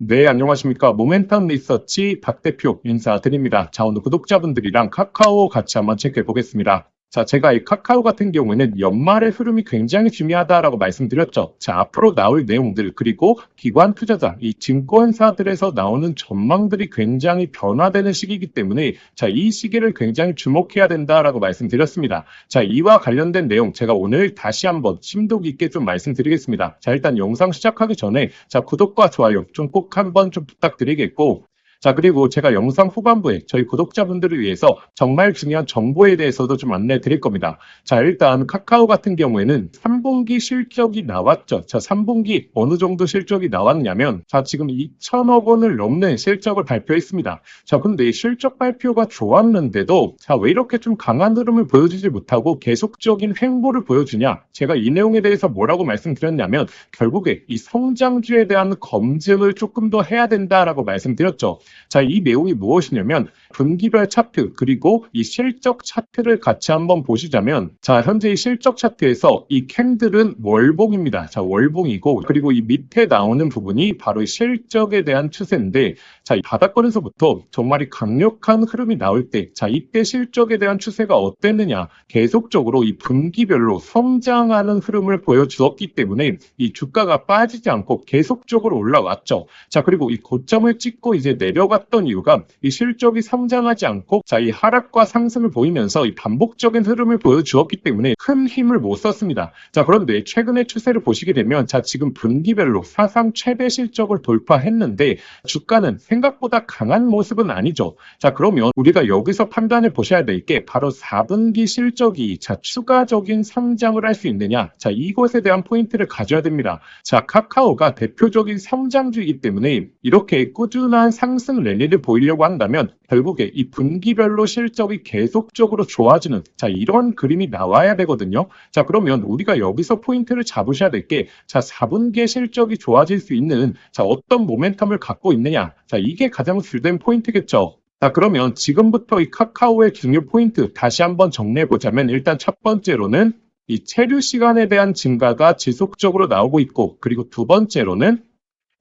네, 안녕하십니까. 모멘텀 리서치 박 대표 인사드립니다. 자, 오늘 구독자분들이랑 카카오 같이 한번 체크해 보겠습니다. 자, 제가 이 카카오 같은 경우에는 연말의 흐름이 굉장히 중요하다라고 말씀드렸죠. 자, 앞으로 나올 내용들, 그리고 기관 투자자, 이 증권사들에서 나오는 전망들이 굉장히 변화되는 시기이기 때문에 자, 이 시기를 굉장히 주목해야 된다라고 말씀드렸습니다. 자, 이와 관련된 내용 제가 오늘 다시 한번 심도 깊게 좀 말씀드리겠습니다. 자, 일단 영상 시작하기 전에 자, 구독과 좋아요 좀 꼭 한번 좀 부탁드리겠고, 자, 그리고 제가 영상 후반부에 저희 구독자분들을 위해서 정말 중요한 정보에 대해서도 좀 안내 드릴 겁니다. 자, 일단 카카오 같은 경우에는 3분기 실적이 나왔죠. 자, 3분기 어느 정도 실적이 나왔냐면, 자, 지금 2천억 원을 넘는 실적을 발표했습니다. 자, 근데 실적 발표가 좋았는데도, 자, 왜 이렇게 좀 강한 흐름을 보여주지 못하고 계속적인 횡보를 보여주냐? 제가 이 내용에 대해서 뭐라고 말씀드렸냐면, 결국에 이 성장주에 대한 검증을 조금 더 해야 된다라고 말씀드렸죠. 자, 이 내용이 무엇이냐면 분기별 차트 그리고 이 실적 차트를 같이 한번 보시자면, 자, 현재 이 실적 차트에서 이 캔들은 월봉입니다. 자, 월봉이고, 그리고 이 밑에 나오는 부분이 바로 이 실적에 대한 추세인데, 자, 이 바닥권에서부터 정말 강력한 흐름이 나올 때, 자, 이때 실적에 대한 추세가 어땠느냐? 계속적으로 이 분기별로 성장하는 흐름을 보여주었기 때문에 이 주가가 빠지지 않고 계속적으로 올라왔죠. 자, 그리고 이 고점을 찍고 이제 내려갔던 이유가 이 실적이 성장하지 않고, 자, 이 하락과 상승을 보이면서 이 반복적인 흐름을 보여주었기 때문에 큰 힘을 못 썼습니다. 자, 그런데 최근의 추세를 보시게 되면, 자, 지금 분기별로 사상 최대 실적을 돌파했는데 주가는 생각보다 강한 모습은 아니죠. 자, 그러면 우리가 여기서 판단해 보셔야 될 게 바로 4분기 실적이 자, 추가적인 성장을 할 수 있느냐? 자, 이것에 대한 포인트를 가져야 됩니다. 자, 카카오가 대표적인 성장주이기 때문에 이렇게 꾸준한 상승 랠리를 보이려고 한다면 결국에 이 분기별로 실적이 계속적으로 좋아지는, 자, 이런 그림이 나와야 되거든요. 자, 그러면 우리가 여기서 포인트를 잡으셔야 될 게, 자, 4분기의 실적이 좋아질 수 있는, 자, 어떤 모멘텀을 갖고 있느냐? 자, 이게 가장 주된 포인트겠죠. 자, 그러면 지금부터 이 카카오의 중요 포인트 다시 한번 정리해 보자면, 일단 첫 번째로는 이 체류 시간에 대한 증가가 지속적으로 나오고 있고, 그리고 두 번째로는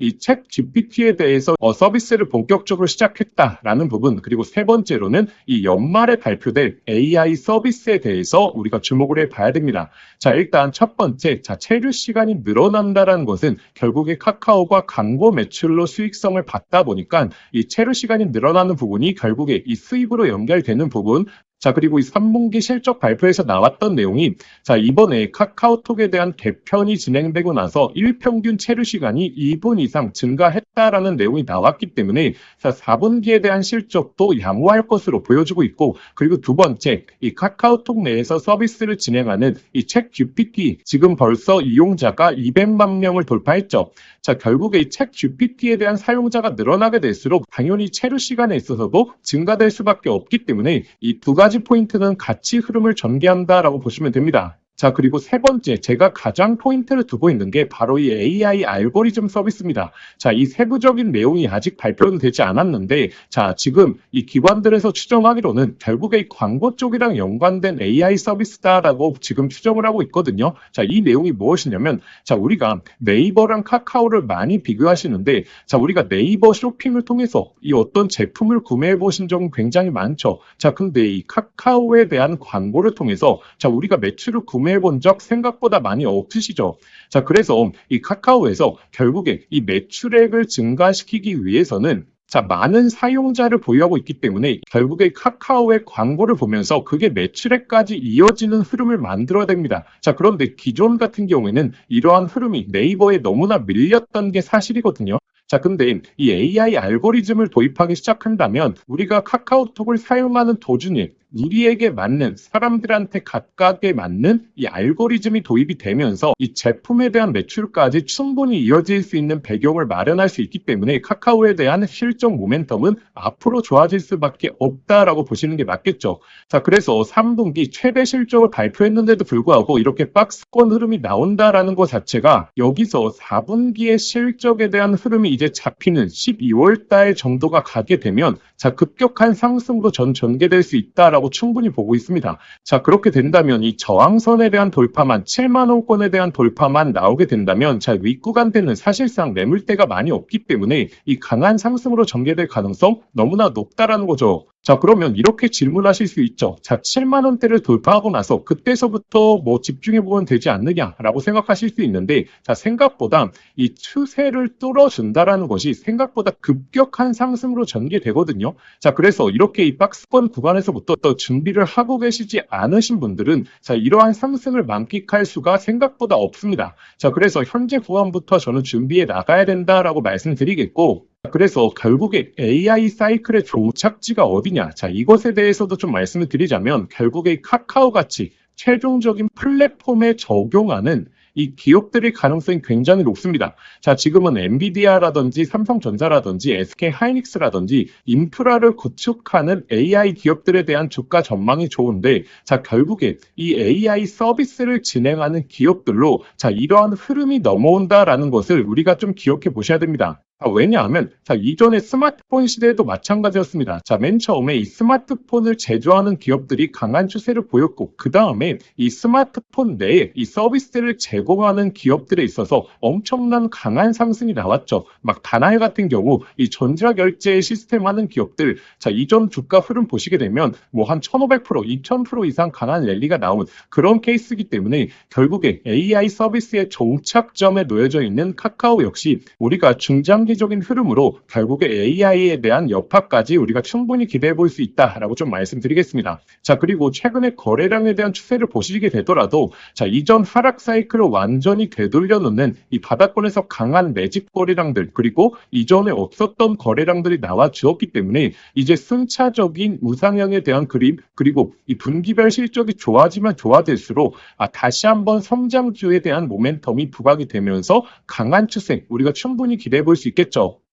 이 챗 GPT에 대해서 서비스를 본격적으로 시작했다라는 부분, 그리고 세 번째로는 이 연말에 발표될 AI 서비스에 대해서 우리가 주목을 해봐야 됩니다. 자, 일단 첫 번째, 자, 체류 시간이 늘어난다는 것은 결국에 카카오가 광고 매출로 수익성을 받다 보니까 이 체류 시간이 늘어나는 부분이 결국에 이 수입으로 연결되는 부분. 자, 그리고 이 3분기 실적 발표에서 나왔던 내용이, 자, 이번에 카카오톡에 대한 개편이 진행되고 나서 일평균 체류 시간이 2분 이상 증가했다라는 내용이 나왔기 때문에, 자, 4분기에 대한 실적도 양호할 것으로 보여주고 있고, 그리고 두 번째, 이 카카오톡 내에서 서비스를 진행하는 이 챗 GPT, 지금 벌써 이용자가 200만 명을 돌파했죠. 자, 결국에 이 챗 GPT에 대한 사용자가 늘어나게 될수록 당연히 체류 시간에 있어서도 증가될 수밖에 없기 때문에 이 두 가지 포인트는 같이 흐름을 전개한다라고 보시면 됩니다. 자, 그리고 세 번째, 제가 가장 포인트를 두고 있는 게 바로 이 AI 알고리즘 서비스입니다. 자, 이 세부적인 내용이 아직 발표는 되지 않았는데, 자, 지금 이 기관들에서 추정하기로는 결국에 이 광고 쪽이랑 연관된 AI 서비스다라고 지금 추정을 하고 있거든요. 자, 이 내용이 무엇이냐면, 자, 우리가 네이버랑 카카오를 많이 비교하시는데, 자, 우리가 네이버 쇼핑을 통해서 이 어떤 제품을 구매해 보신 적은 굉장히 많죠. 자, 근데 이 카카오에 대한 광고를 통해서, 자, 우리가 매출을 구매해 본 적 생각보다 많이 없으시죠. 자, 그래서 이 카카오에서 결국에 이 매출액을 증가시키기 위해서는, 자, 많은 사용자를 보유하고 있기 때문에 결국에 카카오의 광고를 보면서 그게 매출액까지 이어지는 흐름을 만들어야 됩니다. 자, 그런데 기존 같은 경우에는 이러한 흐름이 네이버에 너무나 밀렸던 게 사실이거든요. 자, 근데 이 AI 알고리즘을 도입하기 시작한다면 우리가 카카오톡을 사용하는 도중에 우리에게 맞는, 사람들한테 각각에 맞는 이 알고리즘이 도입이 되면서 이 제품에 대한 매출까지 충분히 이어질 수 있는 배경을 마련할 수 있기 때문에 카카오에 대한 실적 모멘텀은 앞으로 좋아질 수밖에 없다라고 보시는 게 맞겠죠. 자, 그래서 3분기 최대 실적을 발표했는데도 불구하고 이렇게 박스권 흐름이 나온다라는 것 자체가 여기서 4분기의 실적에 대한 흐름이 이제 잡히는 12월 달 정도가 가게 되면, 자, 급격한 상승으로 전개될 수 있다라고 거라고 충분히 보고 있습니다. 자, 그렇게 된다면 이 저항선에 대한 돌파만 7만 원권에 대한 돌파만 나오게 된다면 자, 윗구간대는 사실상 매물대가 많이 없기 때문에 이 강한 상승으로 전개될 가능성 너무나 높다라는 거죠. 자, 그러면 이렇게 질문하실 수 있죠. 자, 7만 원대를 돌파하고 나서 그때서부터 뭐 집중해 보면 되지 않느냐라고 생각하실 수 있는데 자, 생각보다 이 추세를 뚫어준다라는 것이 생각보다 급격한 상승으로 전개되거든요. 자, 그래서 이렇게 이 박스권 구간에서부터 또 준비를 하고 계시지 않으신 분들은 자, 이러한 상승을 만끽할 수가 생각보다 없습니다. 자, 그래서 현재 구간부터 저는 준비해 나가야 된다라고 말씀드리겠고 그래서 결국에 AI 사이클의 종착지가 어디냐? 자, 이것에 대해서도 좀 말씀을 드리자면 결국에 카카오 같이 최종적인 플랫폼에 적용하는 이 기업들의 가능성이 굉장히 높습니다. 자, 지금은 엔비디아라든지 삼성전자라든지 SK하이닉스라든지 인프라를 구축하는 AI 기업들에 대한 주가 전망이 좋은데 자, 결국에 이 AI 서비스를 진행하는 기업들로 자, 이러한 흐름이 넘어온다라는 것을 우리가 좀 기억해 보셔야 됩니다. 왜냐하면 자, 이전에 스마트폰 시대에도 마찬가지였습니다. 자, 맨 처음에 이 스마트폰을 제조하는 기업들이 강한 추세를 보였고 그 다음에 이 스마트폰 내에 이 서비스를 제공하는 기업들에 있어서 엄청난 강한 상승이 나왔죠. 막 다나엘 같은 경우 이 전자결제 시스템 하는 기업들 자, 이전 주가 흐름 보시게 되면 뭐 한 1500%, 2000% 이상 강한 랠리가 나온 그런 케이스이기 때문에 결국에 AI 서비스의 종착점에 놓여져 있는 카카오 역시 우리가 중장기 적인 흐름으로 결국에 AI에 대한 여파까지 우리가 충분히 기대해 볼 수 있다라고 좀 말씀드리겠습니다. 자, 그리고 최근에 거래량에 대한 추세를 보시게 되더라도 자, 이전 하락 사이클을 완전히 되돌려 놓는 이 바닥권에서 강한 매집 거래량들 그리고 이전에 없었던 거래량들이 나와 주었기 때문에 이제 순차적인 우상향에 대한 그림 그리고 이 분기별 실적이 좋아지면 좋아질수록 다시 한번 성장주에 대한 모멘텀이 부각이 되면서 강한 추세 우리가 충분히 기대해 볼 수 있겠습니다.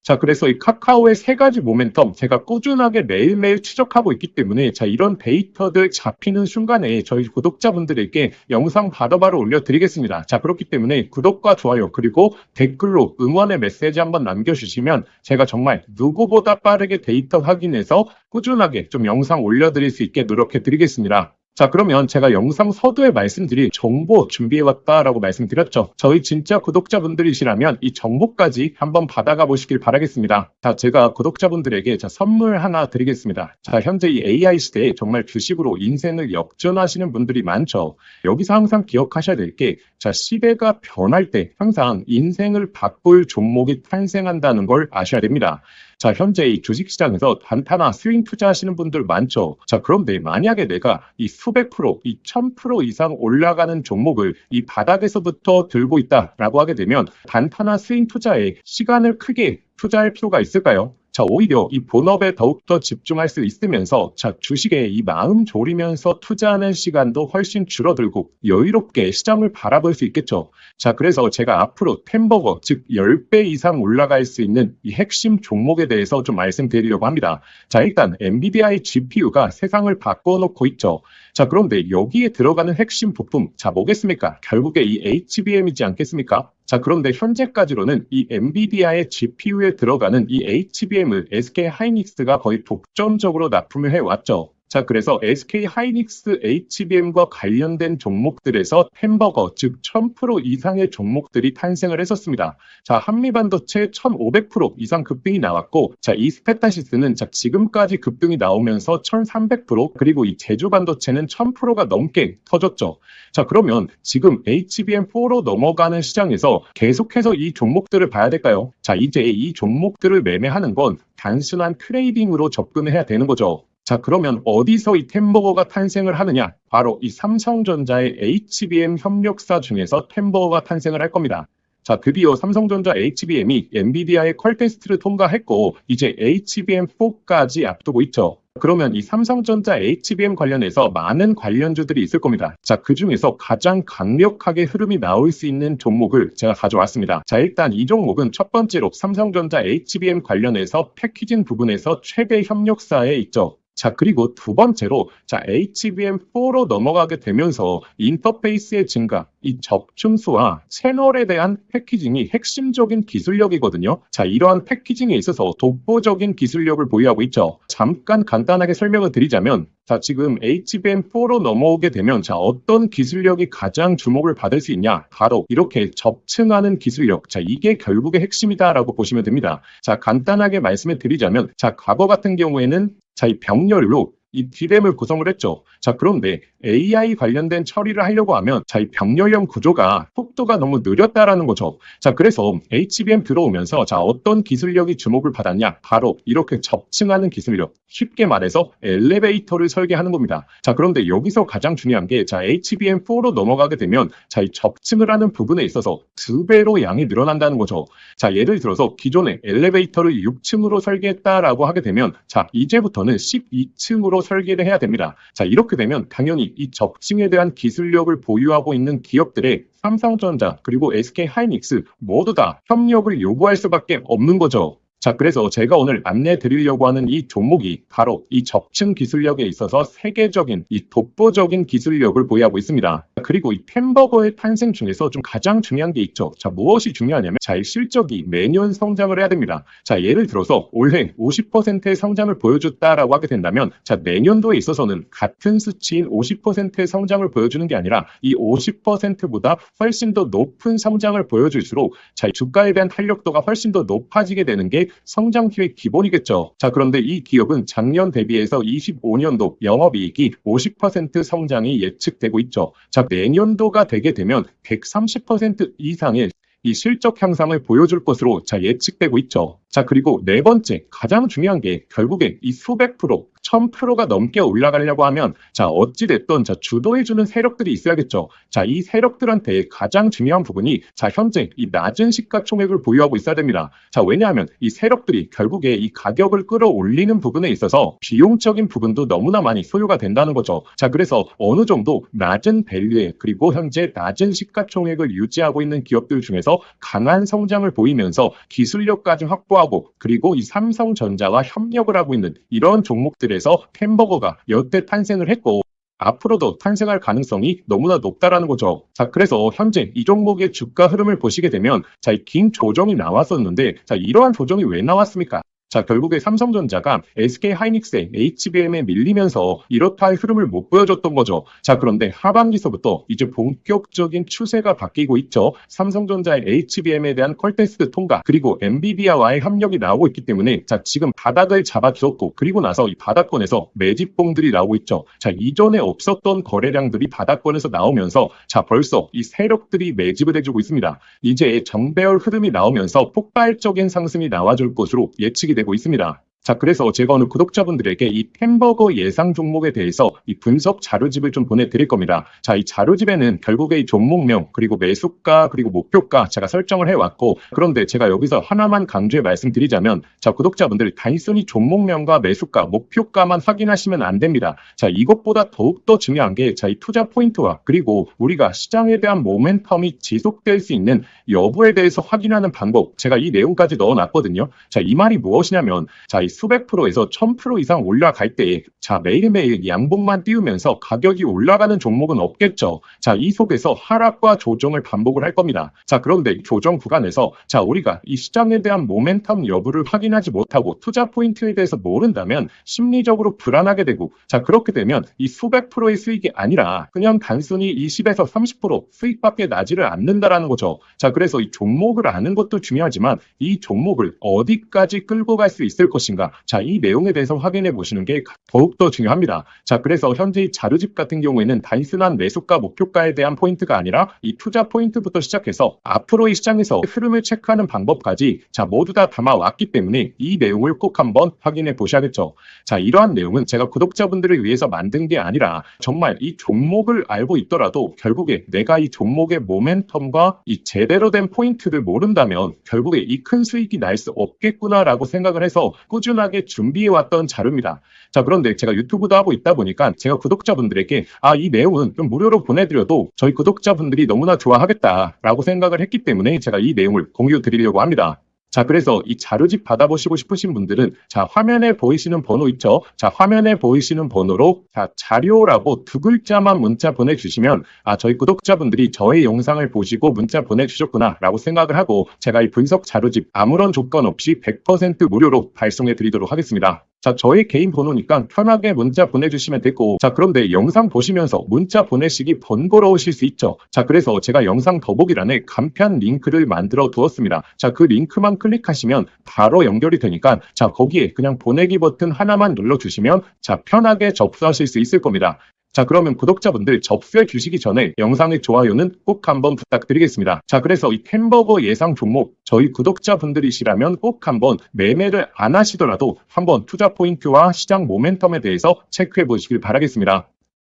자, 그래서 이 카카오의 세 가지 모멘텀 제가 꾸준하게 매일매일 추적하고 있기 때문에 자, 이런 데이터들 잡히는 순간에 저희 구독자분들에게 영상 바로바로 올려드리겠습니다. 자, 그렇기 때문에 구독과 좋아요 그리고 댓글로 응원의 메시지 한번 남겨주시면 제가 정말 누구보다 빠르게 데이터 확인해서 꾸준하게 좀 영상 올려드릴 수 있게 노력해 드리겠습니다. 자, 그러면 제가 영상 서두에 말씀드린 정보 준비해왔다라고 말씀드렸죠. 저희 진짜 구독자분들이시라면 이 정보까지 한번 받아가 보시길 바라겠습니다. 자, 제가 구독자분들에게 자, 선물 하나 드리겠습니다. 자, 현재 이 AI 시대에 정말 주식으로 인생을 역전하시는 분들이 많죠. 여기서 항상 기억하셔야 될 게 자, 시대가 변할 때 항상 인생을 바꿀 종목이 탄생한다는 걸 아셔야 됩니다. 자, 현재 이 주식시장에서 단타나 스윙 투자하시는 분들 많죠. 자, 그런데 만약에 내가 이 수백 프로, 이 1000% 이상 올라가는 종목을 이 바닥에서부터 들고 있다라고 하게 되면 단타나 스윙 투자에 시간을 크게 투자할 필요가 있을까요? 자, 오히려 이 본업에 더욱더 집중할 수 있으면서 자, 주식에 이 마음 졸이면서 투자하는 시간도 훨씬 줄어들고 여유롭게 시장을 바라볼 수 있겠죠. 자, 그래서 제가 앞으로 템버거, 즉 10배 이상 올라갈 수 있는 이 핵심 종목에 대해서 좀 말씀드리려고 합니다. 자, 일단 엔비디아의 GPU가 세상을 바꿔놓고 있죠. 자, 그런데 여기에 들어가는 핵심 부품, 자, 뭐겠습니까? 결국에 이 HBM이지 않겠습니까? 자, 그런데 현재까지로는 이 엔비디아의 GPU에 들어가는 이 HBM을 SK하이닉스가 거의 독점적으로 납품을 해왔죠. 자, 그래서 SK하이닉스 HBM과 관련된 종목들에서 햄버거, 즉 1000% 이상의 종목들이 탄생을 했었습니다. 자, 한미반도체 1500% 이상 급등이 나왔고, 자, 이 스페타시스는 자, 지금까지 급등이 나오면서 1300% 그리고 이 제주반도체는 1000%가 넘게 터졌죠. 자, 그러면 지금 HBM4로 넘어가는 시장에서 계속해서 이 종목들을 봐야 될까요? 자, 이제 이 종목들을 매매하는 건 단순한 트레이딩으로 접근을 해야 되는 거죠. 자, 그러면 어디서 이 템버거가 탄생을 하느냐? 바로 이 삼성전자의 HBM 협력사 중에서 템버거가 탄생을 할 겁니다. 자, 드디어 삼성전자 HBM이 엔비디아의 퀄 테스트를 통과했고 이제 HBM4까지 앞두고 있죠. 그러면 이 삼성전자 HBM 관련해서 많은 관련주들이 있을 겁니다. 자, 그 중에서 가장 강력하게 흐름이 나올 수 있는 종목을 제가 가져왔습니다. 자, 일단 이 종목은 첫 번째로 삼성전자 HBM 관련해서 패키징 부분에서 최대 협력사에 있죠. 자, 그리고 두 번째로 자, HBM4로 넘어가게 되면서 인터페이스의 증가 이 접춤수와 채널에 대한 패키징이 핵심적인 기술력이거든요. 자, 이러한 패키징에 있어서 독보적인 기술력을 보유하고 있죠. 잠깐 간단하게 설명을 드리자면, 자, 지금 HBM4로 넘어오게 되면, 자, 어떤 기술력이 가장 주목을 받을 수 있냐? 바로 이렇게 접층하는 기술력. 자, 이게 결국의 핵심이다라고 보시면 됩니다. 자, 간단하게 말씀을 드리자면, 자, 과거 같은 경우에는 자, 이 병렬로 이 D램을 구성을 했죠. 자, 그런데 AI 관련된 처리를 하려고 하면 자, 이 병렬형 구조가 속도가 너무 느렸다라는 거죠. 자, 그래서 HBM 들어오면서 자, 어떤 기술력이 주목을 받았냐? 바로 이렇게 접층하는 기술력. 쉽게 말해서 엘리베이터를 설계하는 겁니다. 자, 그런데 여기서 가장 중요한 게 자, HBM4로 넘어가게 되면 자, 이 접층을 하는 부분에 있어서 2배로 양이 늘어난다는 거죠. 자, 예를 들어서 기존에 엘리베이터를 6층으로 설계했다라고 하게 되면 자, 이제부터는 12층으로 설계를 해야 됩니다. 자, 이렇게 되면 당연히 이 접층에 대한 기술력을 보유하고 있는 기업들의 삼성전자 그리고 SK하이닉스 모두 다 협력을 요구할 수밖에 없는 거죠. 자, 그래서 제가 오늘 안내 드리려고 하는 이 종목이 바로 이 접층 기술력에 있어서 세계적인 이 독보적인 기술력을 보유하고 있습니다. 그리고 이 햄버거의 탄생 중에서 좀 가장 중요한 게 있죠. 자, 무엇이 중요하냐면 자, 이 실적이 매년 성장을 해야 됩니다. 자, 예를 들어서 올해 50%의 성장을 보여줬다라고 하게 된다면 자, 내년도에 있어서는 같은 수치인 50%의 성장을 보여주는 게 아니라 이 50%보다 훨씬 더 높은 성장을 보여줄수록 자, 이 주가에 대한 탄력도가 훨씬 더 높아지게 되는 게 성장 기회 기본이겠죠. 자, 그런데 이 기업은 작년 대비해서 25년도 영업이익이 50% 성장이 예측되고 있죠. 자, 내년도가 되게 되면 130% 이상의 이 실적 향상을 보여줄 것으로 자, 예측되고 있죠. 자, 그리고 네 번째 가장 중요한 게 결국에 이 수백 프로 1000%가 넘게 올라가려고 하면 자, 어찌됐든 자, 주도해주는 세력들이 있어야겠죠. 자, 이 세력들한테 가장 중요한 부분이 자, 현재 이 낮은 시가총액을 보유하고 있어야 됩니다. 자, 왜냐하면 이 세력들이 결국에 이 가격을 끌어올리는 부분에 있어서 비용적인 부분도 너무나 많이 소요가 된다는 거죠. 자, 그래서 어느 정도 낮은 밸류에 그리고 현재 낮은 시가총액을 유지하고 있는 기업들 중에서 강한 성장을 보이면서 기술력까지 확보하고 그리고 이 삼성전자와 협력을 하고 있는 이런 종목들에서 햄버거가 여태 탄생을 했고 앞으로도 탄생할 가능성이 너무나 높다라는 거죠. 자, 그래서 현재 이 종목의 주가 흐름을 보시게 되면 자, 이 긴 조정이 나왔었는데 자, 이러한 조정이 왜 나왔습니까? 자, 결국에 삼성전자가 SK하이닉스의 HBM에 밀리면서 이렇다 할 흐름을 못 보여줬던 거죠. 자, 그런데 하반기서부터 이제 본격적인 추세가 바뀌고 있죠. 삼성전자의 HBM에 대한 퀄테스트 통과 그리고 엔비디아와의 협력이 나오고 있기 때문에 자, 지금 바닥을 잡아주었고 그리고 나서 이 바닥권에서 매집봉들이 나오고 있죠. 자, 이전에 없었던 거래량들이 바닥권에서 나오면서 자, 벌써 이 세력들이 매집을 해주고 있습니다. 이제 정배열 흐름이 나오면서 폭발적인 상승이 나와줄 것으로 예측이 되고 있습니다. 자, 그래서 제가 오늘 구독자분들에게 이 햄버거 예상 종목에 대해서 이 분석 자료집을 좀 보내드릴 겁니다. 자, 이 자료집에는 결국에 이 종목명 그리고 매수가 그리고 목표가 제가 설정을 해왔고 그런데 제가 여기서 하나만 강조해 말씀드리자면 자, 구독자분들 단순히 종목명과 매수가 목표가만 확인하시면 안 됩니다. 자, 이것보다 더욱더 중요한 게 자, 이 투자 포인트와 그리고 우리가 시장에 대한 모멘텀이 지속될 수 있는 여부에 대해서 확인하는 방법 제가 이 내용까지 넣어놨거든요. 자, 이 말이 무엇이냐면 자, 이 수백 프로에서 1000% 이상 올라갈 때 자, 매일매일 양봉만 띄우면서 가격이 올라가는 종목은 없겠죠. 자, 이 속에서 하락과 조정을 반복을 할 겁니다. 자, 그런데 조정 구간에서 자, 우리가 이 시장에 대한 모멘텀 여부를 확인하지 못하고 투자 포인트에 대해서 모른다면 심리적으로 불안하게 되고 자, 그렇게 되면 이 수백 프로의 수익이 아니라 그냥 단순히 20에서 30% 수익밖에 나지를 않는다라는 거죠. 자, 그래서 이 종목을 아는 것도 중요하지만 이 종목을 어디까지 끌고 갈 수 있을 것인가 자, 이 내용에 대해서 확인해 보시는 게 더욱더 중요합니다. 자, 그래서 현재 이 자료집 같은 경우에는 단순한 매수가 목표가에 대한 포인트가 아니라 이 투자 포인트부터 시작해서 앞으로의 시장에서 흐름을 체크하는 방법까지 자, 모두 다 담아왔기 때문에 이 내용을 꼭 한번 확인해 보셔야겠죠. 자, 이러한 내용은 제가 구독자분들을 위해서 만든 게 아니라 정말 이 종목을 알고 있더라도 결국에 내가 이 종목의 모멘텀과 이 제대로 된 포인트를 모른다면 결국에 이 큰 수익이 날 수 없겠구나라고 생각을 해서 꾸준하게 준비해왔던 자료입니다. 자, 그런데 제가 유튜브도 하고 있다 보니까 제가 구독자분들에게 이 내용은 좀 무료로 보내드려도 저희 구독자분들이 너무나 좋아하겠다라고 생각을 했기 때문에 제가 이 내용을 공유 드리려고 합니다. 자, 그래서 이 자료집 받아보시고 싶으신 분들은 자, 화면에 보이시는 번호 있죠? 자, 화면에 보이시는 번호로 자, 자료라고 두 글자만 문자 보내주시면 저희 구독자분들이 저의 영상을 보시고 문자 보내주셨구나 라고 생각을 하고 제가 이 분석 자료집 아무런 조건 없이 100% 무료로 발송해 드리도록 하겠습니다. 자, 저의 개인 번호니까 편하게 문자 보내주시면 되고, 자, 그런데 영상 보시면서 문자 보내시기 번거로우실 수 있죠. 자, 그래서 제가 영상 더보기란에 간편 링크를 만들어 두었습니다. 자, 그 링크만 클릭하시면 바로 연결이 되니까, 자, 거기에 그냥 보내기 버튼 하나만 눌러주시면, 자, 편하게 접수하실 수 있을 겁니다. 자, 그러면 구독자분들 접수해 주시기 전에 영상의 좋아요는 꼭 한번 부탁드리겠습니다. 자, 그래서 이 캔버거 예상 종목 저희 구독자분들이시라면 꼭 한번 매매를 안 하시더라도 한번 투자 포인트와 시장 모멘텀에 대해서 체크해 보시길 바라겠습니다.